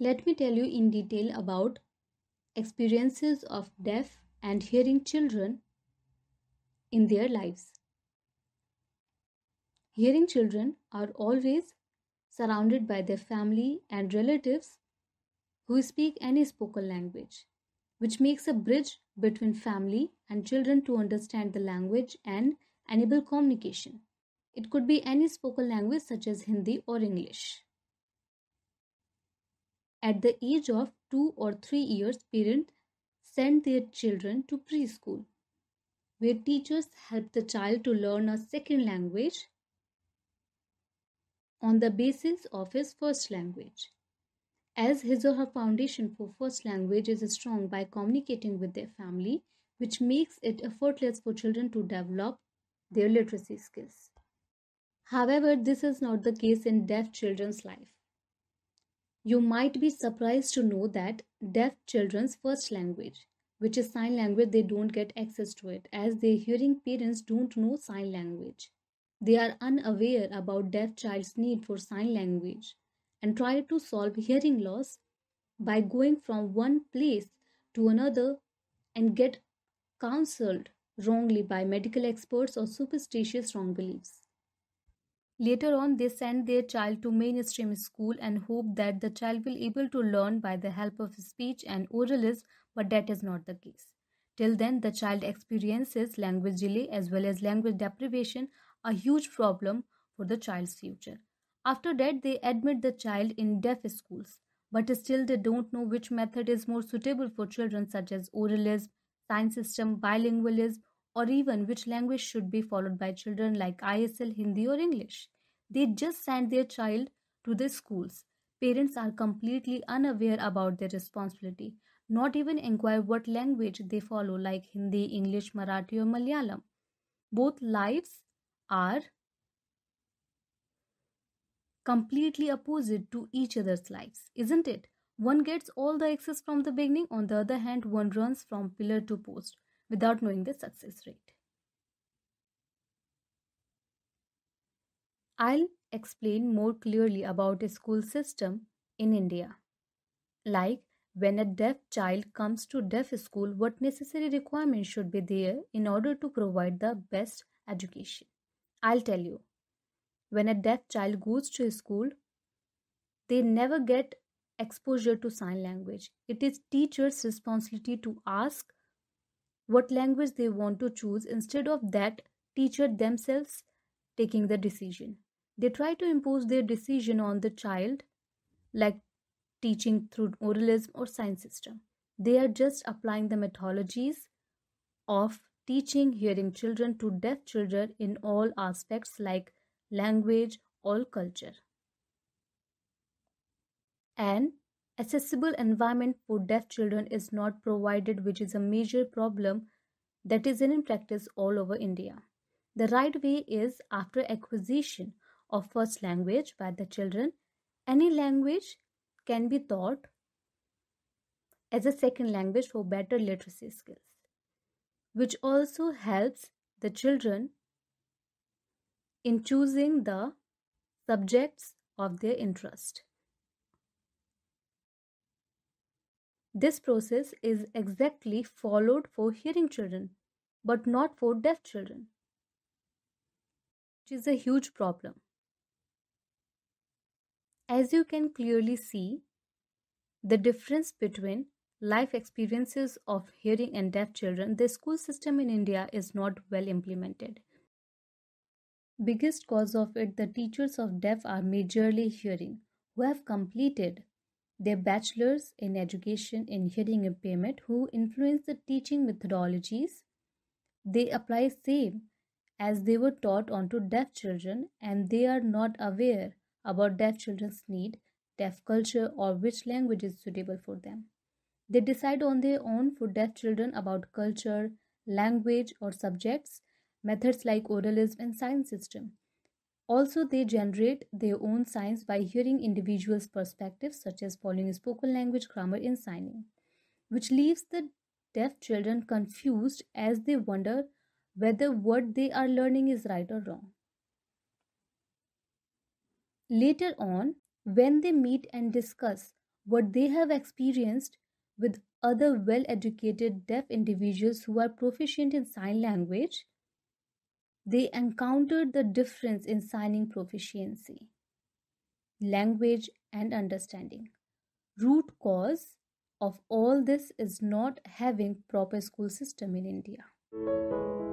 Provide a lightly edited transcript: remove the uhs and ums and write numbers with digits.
Let me tell you in detail about experiences of deaf and hearing children in their lives. Hearing children are always surrounded by their family and relatives who speak any spoken language, which makes a bridge between family and children to understand the language and enable communication. It could be any spoken language such as Hindi or English. At the age of 2 or 3 years, parents send their children to preschool, where teachers help the child to learn a second language on the basis of his first language. As his or her foundation for first language is strong by communicating with their family, which makes it effortless for children to develop their literacy skills. However, this is not the case in deaf children's life. You might be surprised to know that deaf children's first language, which is sign language, they don't get access to it as their hearing parents don't know sign language. They are unaware about deaf child's need for sign language and try to solve hearing loss by going from one place to another and get counseled wrongly by medical experts or superstitious wrong beliefs. Later on, they send their child to mainstream school and hope that the child will able to learn by the help of speech and oralism, but that is not the case. Till then, the child experiences language delay as well as language deprivation, a huge problem for the child's future. After that, they admit the child in deaf schools, but still they don't know which method is more suitable for children such as oralism, sign system, bilingualism, or even which language should be followed by children like ISL, Hindi, or English. They just send their child to the schools. Parents are completely unaware about their responsibility, not even inquire what language they follow, like Hindi, English, Marathi, or Malayalam. Both lives are completely opposite to each other's lives, isn't it? One gets all the access from the beginning, on the other hand, one runs from pillar to post without knowing the success rate. I'll explain more clearly about a school system in India. Like when a deaf child comes to deaf school, what necessary requirements should be there in order to provide the best education? I'll tell you. When a deaf child goes to school, they never get exposure to sign language. It is teachers' responsibility to ask what language they want to choose. Instead of that, teacher themselves taking the decision. They try to impose their decision on the child, like teaching through oralism or sign system. They are just applying the methodologies of teaching hearing children to deaf children in all aspects like language or culture. An accessible environment for deaf children is not provided, which is a major problem that is in practice all over India. The right way is after acquisition of first language by the children, any language can be taught as a second language for better literacy skills, which also helps the children in choosing the subjects of their interest. This process is exactly followed for hearing children, but not for deaf children, which is a huge problem. As you can clearly see, the difference between life experiences of hearing and deaf children, the school system in India is not well implemented. Biggest cause of it, the teachers of deaf are majorly hearing, who have completed their bachelor's in education in hearing impairment, who influence the teaching methodologies. They apply same as they were taught onto deaf children, and they are not aware about deaf children's need, deaf culture, or which language is suitable for them. They decide on their own for deaf children about culture, language, or subjects, methods like oralism and sign system. Also, they generate their own signs by hearing individuals' perspectives, such as following spoken language, grammar, and signing, which leaves the deaf children confused as they wonder whether what they are learning is right or wrong. Later on, when they meet and discuss what they have experienced with other well educated deaf individuals who are proficient in sign language, they encountered the difference in signing proficiency, language, and understanding. Root cause of all this is not having proper school system in India.